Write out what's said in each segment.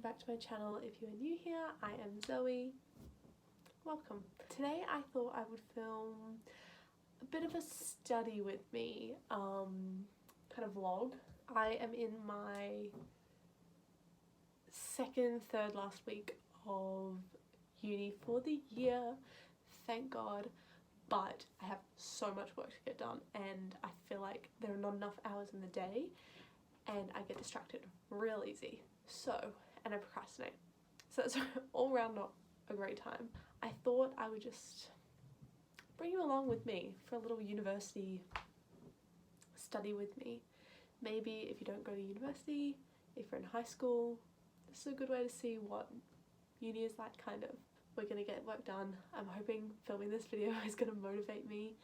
back to my channel. If you are new here, I am Zoe. Welcome. Today I thought I would film a bit of a study with me kind of vlog. I am in my third last week of uni for the year, thank God, but I have so much work to get done and I feel like there are not enough hours in the day and I get distracted real easy. And I procrastinate. So it's all around not a great time. I thought I would just bring you along with me for a little university study with me. Maybe if you don't go to university, if you're in high school, this is a good way to see what uni is like, kind of. We're gonna get work done. I'm hoping filming this video is gonna motivate me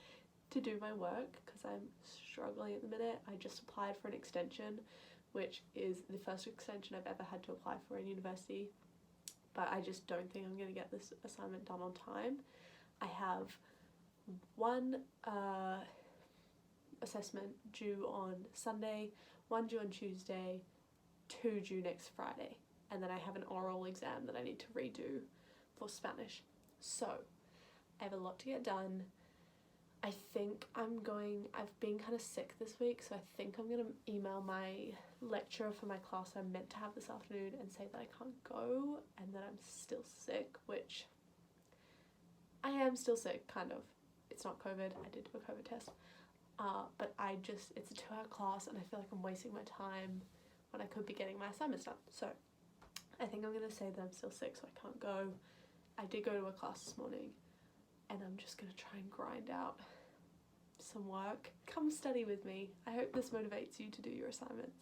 to do my work because I'm struggling at the minute. I just applied for an extension, which is the first extension I've ever had to apply for in university, but I just don't think I'm gonna get this assignment done on time. I have one assessment due on Sunday, one due on Tuesday, two due next Friday, and then I have an oral exam that I need to redo for Spanish. So I have a lot to get done. I think I've been kind of sick this week, so I think I'm gonna email my lecturer for my class I'm meant to have this afternoon and say that I can't go and that I'm still sick, which I am still sick, kind of. It's not COVID, I did do a COVID test, but it's a 2-hour class and I feel like I'm wasting my time when I could be getting my assignments done. So I think I'm gonna say that I'm still sick so I can't go. I did go to a class this morning and I'm just gonna try and grind out some work. Come study with me. I hope this motivates you to do your assignments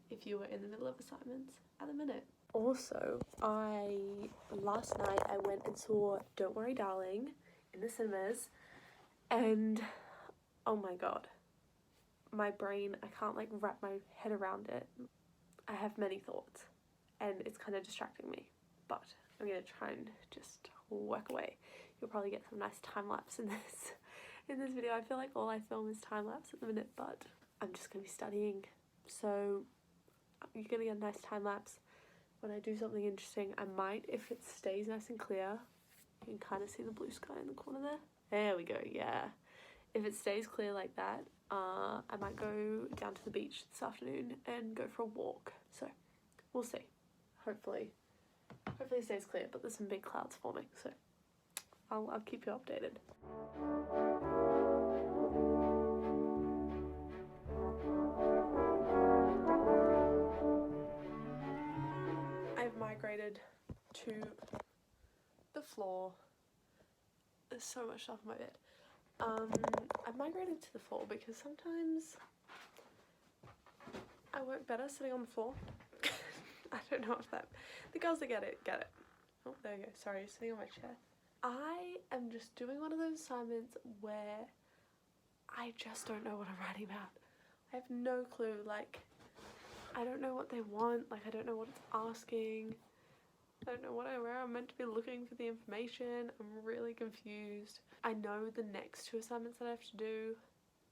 if you were in the middle of assignments at the minute. Also, last night I went and saw Don't Worry Darling in the cinemas and oh my god, my brain, I can't like wrap my head around it. I have many thoughts and it's kind of distracting me, but I'm gonna try and just work away. You'll probably get some nice time lapse in this video. I feel like all I film is time lapse at the minute, but I'm just gonna be studying, so you're gonna get a nice time lapse. When I do something interesting, I might, if it stays nice and clear, you can kind of see the blue sky in the corner there. There we go, yeah. If it stays clear like that, I might go down to the beach this afternoon and go for a walk. So we'll see. Hopefully it stays clear, but there's some big clouds forming, so I'll keep you updated. I've migrated to the floor. There's so much stuff on my bed. I've migrated to the floor because sometimes I work better sitting on the floor. I don't know if the girls that get it. Oh, there you go. Sorry, sitting on my chair. I am just doing one of those assignments where I just don't know what I'm writing about. I have no clue. Like, I don't know what they want. Like, I don't know what it's asking. I don't know where I'm meant to be looking for the information. I'm really confused. I know the next 2 assignments that I have to do,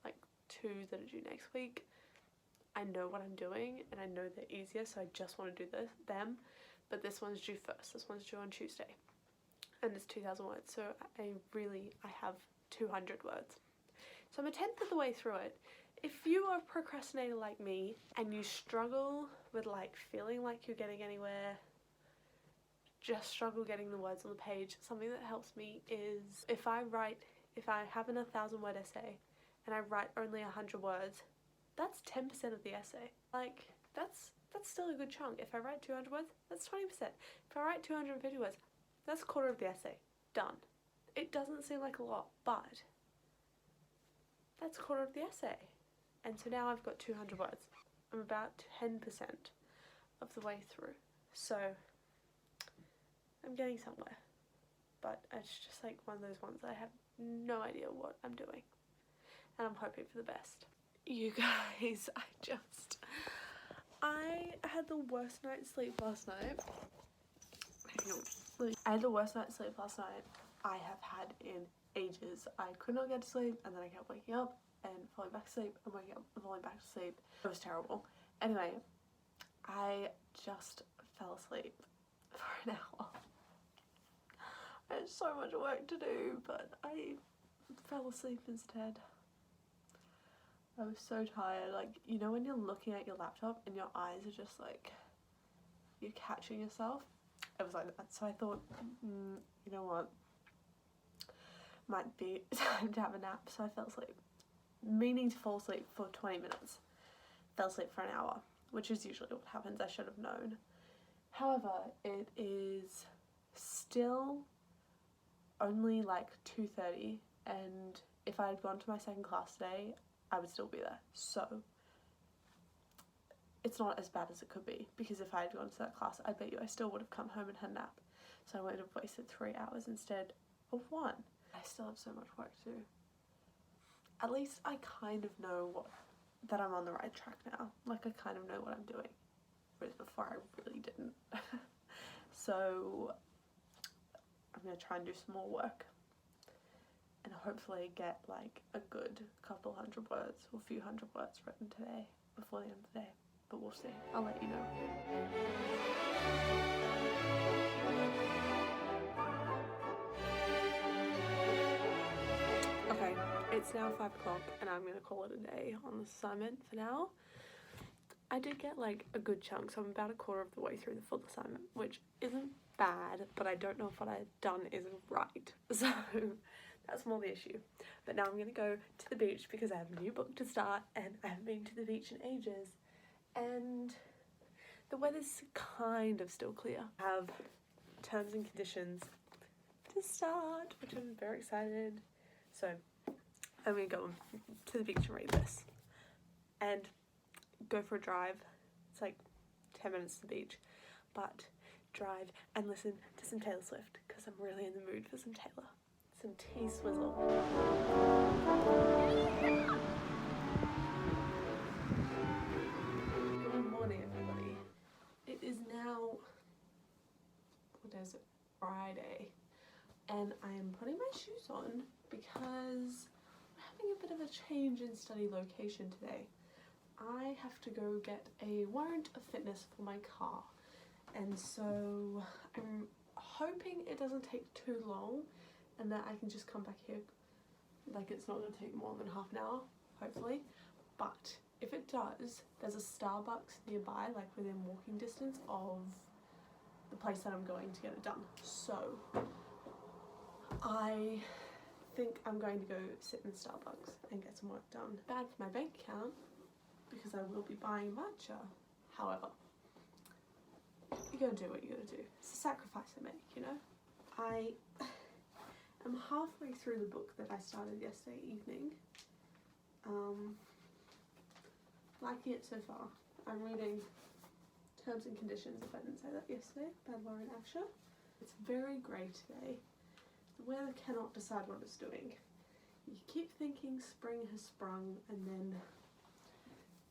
like 2 that are due next week, I know what I'm doing and I know they're easier, so I just want to do them. But this one's due first. This one's due on Tuesday and it's 2,000 words, so I have 200 words. So I'm a 10th of the way through it. If you are a procrastinator like me and you struggle with like feeling like you're getting anywhere, just struggle getting the words on the page, something that helps me is if I have an 1,000-word essay and I write only 100 words, that's 10% of the essay. Like, that's still a good chunk. If I write 200 words, that's 20%. If I write 250 words, that's a quarter of the essay. Done. It doesn't seem like a lot, but that's a quarter of the essay. And so now I've got 200 words. I'm about 10% of the way through. So I'm getting somewhere. But it's just like one of those ones that I have no idea what I'm doing. And I'm hoping for the best. You guys, I had the worst night's sleep last night. I had the worst night's sleep last night I have had in ages. I could not get to sleep and then I kept waking up and falling back to sleep and waking up and falling back to sleep. It was terrible. Anyway, I just fell asleep for an hour. I had so much work to do, but I fell asleep instead. I was so tired. Like, you know when you're looking at your laptop and your eyes are just like, you're catching yourself? It was like that. So I thought, you know what, might be time to have a nap. So I fell asleep, meaning to fall asleep for 20 minutes. Fell asleep for an hour, which is usually what happens. I should have known. However, it is still only like 2:30, and if I had gone to my second class today, I would still be there. So it's not as bad as it could be, because if I had gone to that class, I bet you I still would have come home and had a nap. So I would have wasted 3 hours instead of 1. I still have so much work to do. At least I kind of know that I'm on the right track now. Like, I kind of know what I'm doing, whereas before I really didn't. So I'm going to try and do some more work and hopefully get like a good couple hundred words or a few hundred words written today before the end of the day. But we'll see. I'll let you know. Okay, it's now 5 o'clock and I'm going to call it a day on this assignment for now. I did get like a good chunk, so I'm about a quarter of the way through the full assignment, which isn't bad, but I don't know if what I've done is right. So that's more the issue. But now I'm going to go to the beach because I have a new book to start and I haven't been to the beach in ages. And the weather's kind of still clear. I have terms and conditions to start, which I'm very excited. So I'm going to go to the beach and read this and go for a drive. It's like 10 minutes to the beach, but drive and listen to some Taylor Swift because I'm really in the mood for some Taylor. Some T-Swizzle. Good morning, everybody. It is now, what is it, Friday, and I am putting my shoes on because I'm having a bit of a change in study location today. I have to go get a warrant of fitness for my car, and so I'm hoping it doesn't take too long and that I can just come back here. Like, it's not going to take more than half an hour, hopefully. But if it does, there's a Starbucks nearby, like within walking distance of the place that I'm going to get it done. So I think I'm going to go sit in Starbucks and get some work done. Bad for my bank account because I will be buying matcha. However, you gotta do what you gotta do. It's a sacrifice I make, you know? I am halfway through the book that I started yesterday evening. Liking it so far. I'm reading Terms and Conditions, if I didn't say that yesterday, by Lauren Asher. It's very grey today. The weather cannot decide what it's doing. You keep thinking spring has sprung and then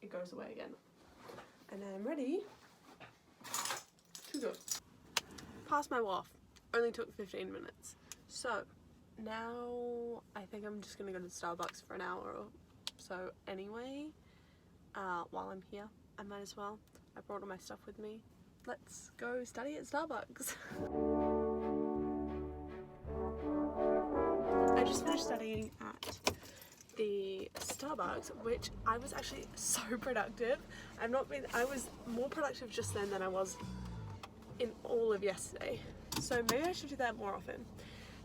it goes away again. And I'm ready to go. Passed my WAF. Only took 15 minutes. So now I think I'm just gonna go to Starbucks for an hour or so anyway. While I'm here, I might as well. I brought all my stuff with me. Let's go study at Starbucks. I just finished studying at the Starbucks, which I was actually so productive. I was more productive just then than I was in all of yesterday. So maybe I should do that more often.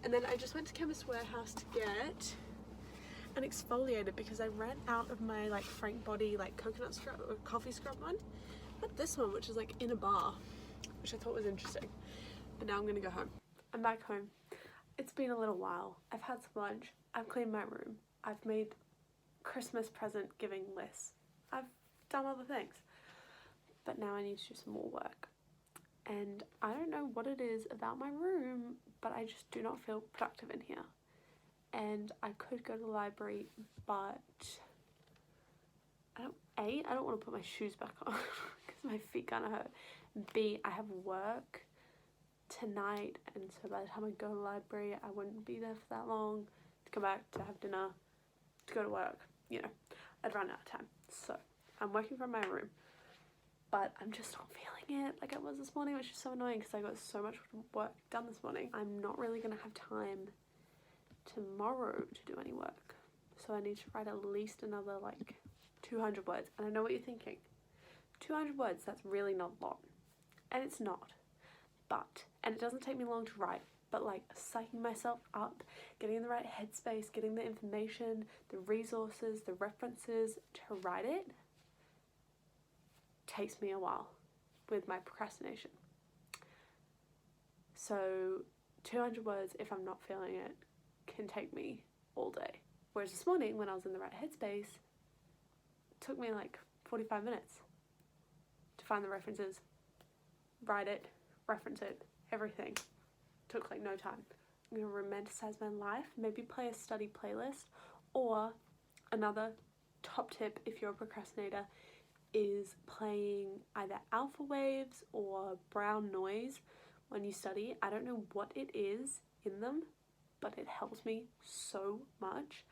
And then I just went to Chemist Warehouse to get an exfoliator because I ran out of my like Frank Body like coconut scrub or coffee scrub one. But this one, which is like in a bar, which I thought was interesting. But now I'm gonna go home. I'm back home. It's been a little while. I've had some lunch. I've cleaned my room. I've made Christmas present giving lists. I've done other things. But now I need to do some more work. And I don't know what it is about my room, but I just do not feel productive in here. And I could go to the library, but I don't want to put my shoes back on because my feet kind of hurt. B, I have work tonight, and so by the time I go to the library, I wouldn't be there for that long to come back, to have dinner, to go to work. You know, I'd run out of time. So I'm working from my room. but I'm just not feeling it like I was this morning, which is so annoying because I got so much work done this morning. I'm not really going to have time tomorrow to do any work, so I need to write at least another like 200 words. And I know what you're thinking, 200 words, that's really not a lot, and it's not, and it doesn't take me long to write, but like psyching myself up, getting in the right headspace, getting the information, the resources, the references to write it takes me a while with my procrastination. So 200 words, if I'm not feeling it, can take me all day. Whereas this morning, when I was in the right headspace, it took me like 45 minutes to find the references, write it, reference it, everything. Took like no time. I'm gonna romanticize my life, maybe play a study playlist, or another top tip if you're a procrastinator is playing either alpha waves or brown noise when you study. I don't know what it is in them, but it helps me so much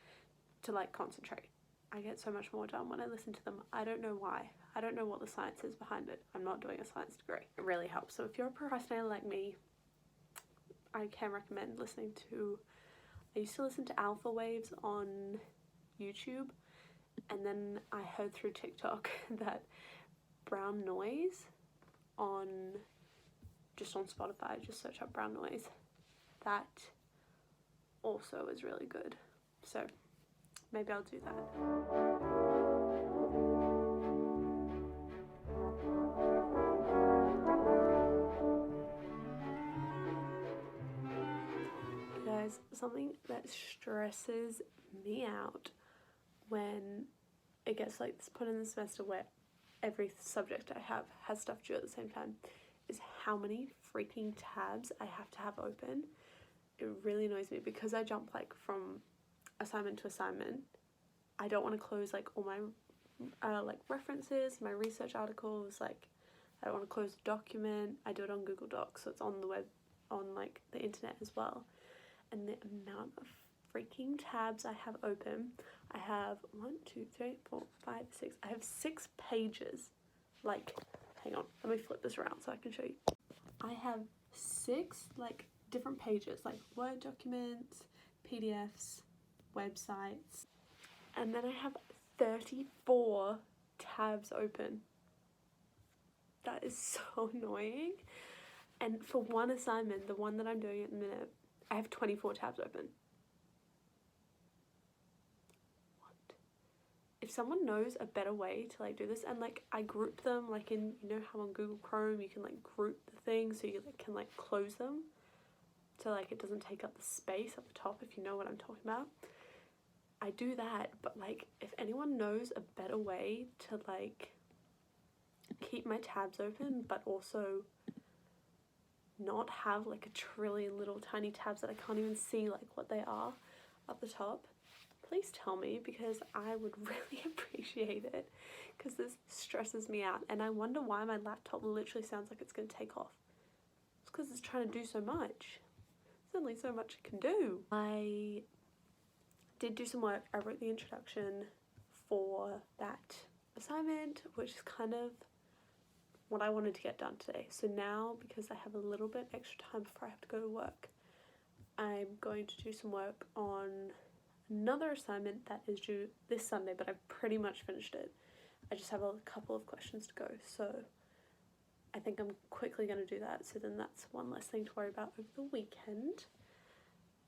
to like concentrate. I get so much more done when I listen to them. I don't know why. I don't know what the science is behind it. I'm not doing a science degree. It really helps. So if you're a procrastinator like me, I can recommend listening to, I used to listen to alpha waves on YouTube, and then I heard through TikTok that brown noise on Spotify, just search up brown noise, that also is really good. So maybe I'll do that. Guys, something that stresses me out when it gets like this point in the semester where every subject I have has stuff due at the same time is how many freaking tabs I have to have open. It really annoys me because I jump like from assignment to assignment. I don't want to close like all my like references, my research articles, like I don't want to close the document. I do it on Google Docs, so it's on the web, on like the internet as well. And the amount of freaking tabs I have open, I have 1, 2, 3, 4, 5, 6. I have 6 pages. Like, hang on, let me flip this around so I can show you. I have 6 like different pages, like Word documents, PDFs, websites, and then I have 34 tabs open. That is so annoying. And for one assignment, the one that I'm doing at the minute, I have 24 tabs open. What? If someone knows a better way to like do this, and like I group them like in, you know how on Google Chrome you can like group the things so you like, can like close them so like it doesn't take up the space at the top, if you know what I'm talking about. I do that, but like if anyone knows a better way to like keep my tabs open but also not have like a trillion little tiny tabs that I can't even see like what they are at the top, please tell me, because I would really appreciate it, because this stresses me out and I wonder why my laptop literally sounds like it's going to take off. It's because it's trying to do so much. There's only so much it can do. I did do some work. I wrote the introduction for that assignment, which is kind of what I wanted to get done today. So now, because I have a little bit extra time before I have to go to work, I'm going to do some work on another assignment that is due this Sunday, but I've pretty much finished it. I just have a couple of questions to go, so I think I'm quickly going to do that, so then that's one less thing to worry about over the weekend,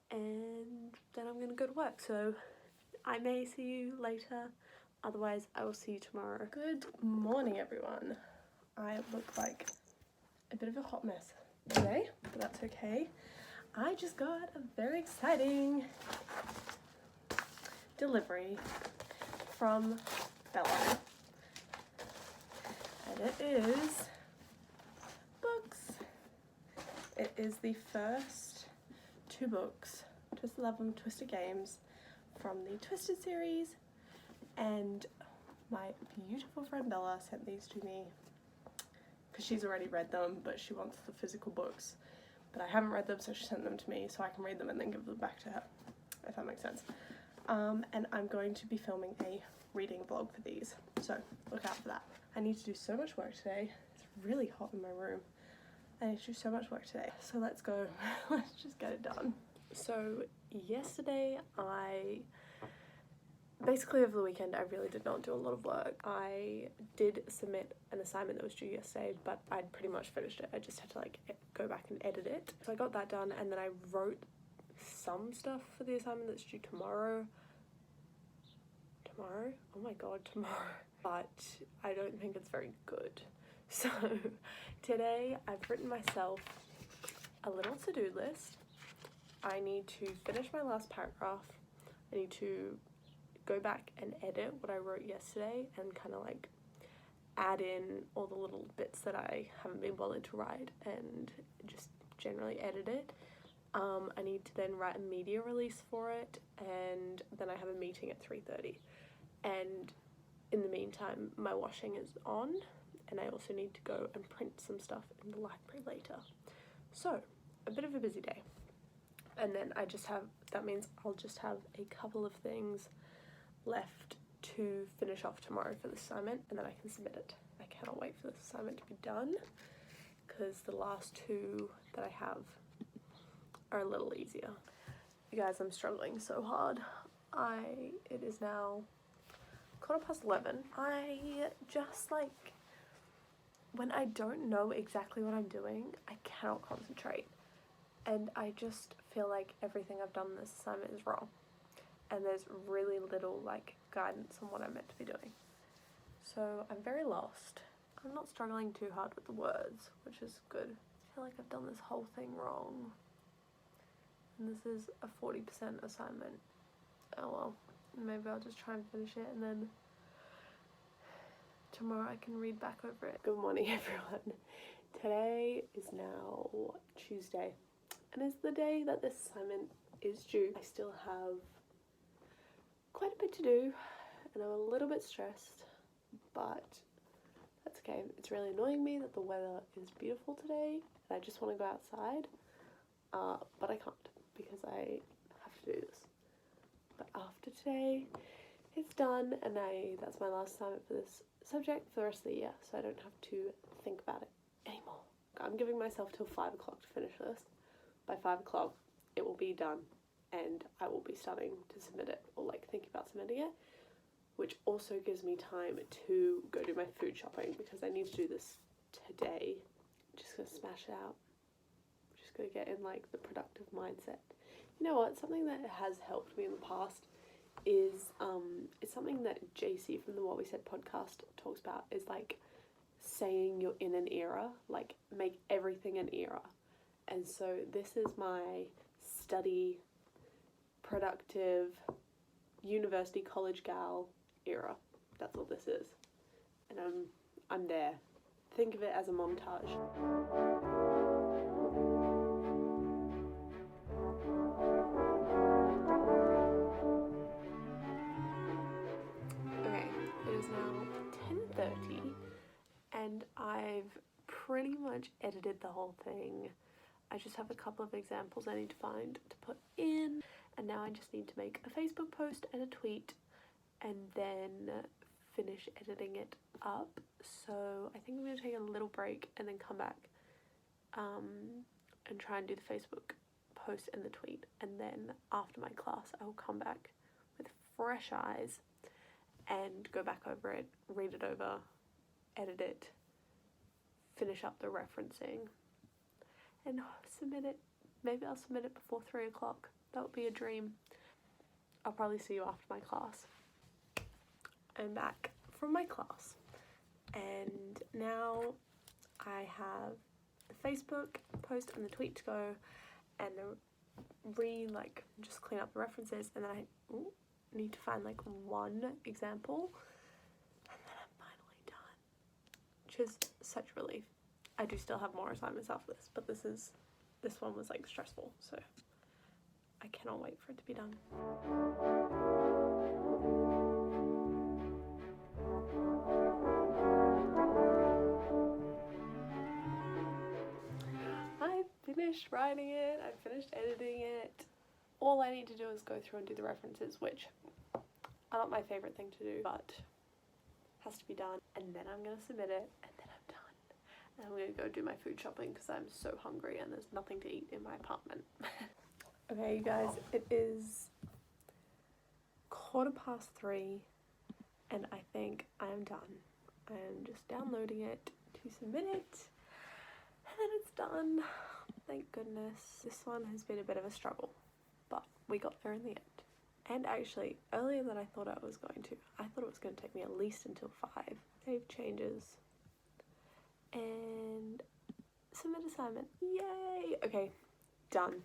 and then I'm going to go to work. So I may see you later, otherwise I will see you tomorrow. Good morning, everyone. I look like a bit of a hot mess today, but that's okay. I just got a very exciting delivery from Bella, and it is books. It is the first 2 books, Twisted Love and Twisted Games, from the Twisted series, and my beautiful friend Bella sent these to me because she's already read them, but she wants the physical books. But I haven't read them, so she sent them to me so I can read them and then give them back to her, if that makes sense. And I'm going to be filming a reading vlog for these, so look out for that. I need to do so much work today. It's really hot in my room. I need to do so much work today. So let's go. Let's just get it done. So yesterday basically over the weekend I really did not do a lot of work. I did submit an assignment that was due yesterday, but I'd pretty much finished it. I just had to like go back and edit it. So I got that done, and then I wrote some stuff for the assignment that's due tomorrow. Tomorrow? Oh my god, tomorrow. But I don't think it's very good. So today I've written myself a little to-do list. I need to finish my last paragraph. I need to go back and edit what I wrote yesterday and kind of like add in all the little bits that I haven't been bothered to write and just generally edit it. I need to then write a media release for it, and then I have a meeting at 3:30. And in the meantime, my washing is on, and I also need to go and print some stuff in the library later. So, a bit of a busy day. And then that means I'll just have a couple of things left to finish off tomorrow for this assignment, and then I can submit it. I cannot wait for this assignment to be done, because the last two that I have are a little easier. You guys, I'm struggling so hard. It is now 11:15. I just like, when I don't know exactly what I'm doing, I cannot concentrate. And I just feel like everything I've done in this assignment is wrong. And there's really little like guidance on what I'm meant to be doing. So I'm very lost. I'm not struggling too hard with the words, which is good. I feel like I've done this whole thing wrong. And this is a 40% assignment. Oh well, maybe I'll just try and finish it, and then tomorrow I can read back over it. Good morning, everyone. Today is now Tuesday, and it's the day that this assignment is due. I still have quite a bit to do, and I'm a little bit stressed, but that's okay. It's really annoying me that the weather is beautiful today, and I just want to go outside, but I can't because I have to do this. But after today, it's done, and that's my last assignment for this subject for the rest of the year, so I don't have to think about it anymore. I'm giving myself till 5 o'clock to finish this. By 5 o'clock, it will be done, and I will be starting to submit it, or like thinking about submitting it, which also gives me time to go do my food shopping, because I need to do this today. I'm just gonna smash it out. I'm just gonna get in like the productive mindset. You know what, something that has helped me in the past is it's something that JC from the What We Said podcast talks about, is like saying you're in an era, like make everything an era. And so this is my study, productive, university, college gal era. That's what this is. And I'm there. Think of it as a montage. Okay, it is now 10:30, and I've pretty much edited the whole thing. I just have a couple of examples I need to find to put in, and now I just need to make a Facebook post and a tweet, and then finish editing it up. So I think I'm going to take a little break and then come back and try and do the Facebook post and the tweet, and then after my class I will come back with fresh eyes and go back over it, read it over, edit it, finish up the referencing, and submit it. Maybe I'll submit it before 3 o'clock. That would be a dream. I'll probably see you after my class. I'm back from my class, and now I have the Facebook post and the tweet to go, and just clean up the references, and then I need to find like one example, and then I'm finally done, which is such relief. I do still have more assignments after this, but this one was like stressful, so I cannot wait for it to be done. I finished writing it, I finished editing it. All I need to do is go through and do the references, which are not my favourite thing to do, but has to be done. and then I'm gonna submit it, and then I'm done. And I'm gonna go do my food shopping because I'm so hungry and there's nothing to eat in my apartment. Okay, you guys, it is 3:15, and I think I am done. I am just downloading it to submit it, and then it's done. Thank goodness. This one has been a bit of a struggle, but we got there in the end. And actually, earlier than I thought I was going to. I thought it was going to take me at least until 5. Save changes. And submit assignment. Yay! Okay, done.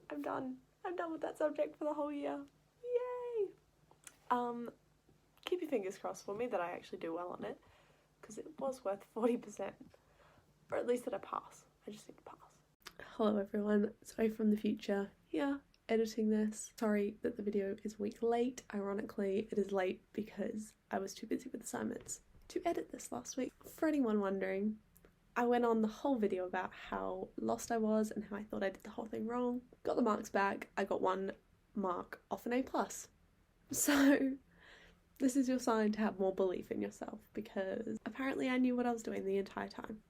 I'm done. I'm done with that subject for the whole year. Yay! Keep your fingers crossed for me that I actually do well on it, because it was worth 40%. Or at least that I pass. I just need to pass. Hello everyone, Zoe from the future here, editing this. Sorry that the video is a week late. Ironically, it is late because I was too busy with assignments to edit this last week. For anyone wondering, I went on the whole video about how lost I was and how I thought I did the whole thing wrong. Got the marks back. I got 1 mark off an A+. So this is your sign to have more belief in yourself, because apparently I knew what I was doing the entire time,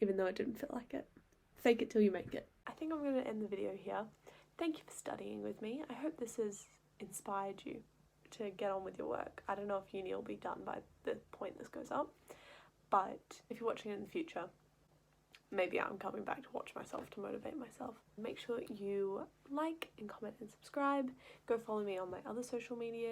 even though it didn't feel like it. Fake it till you make it. I think I'm going to end the video here. Thank you for studying with me. I hope this has inspired you to get on with your work. I don't know if uni will be done by the point this goes up, but if you're watching it in the future, maybe I'm coming back to watch myself to motivate myself. Make sure you like and comment and subscribe. Go follow me on my other social media.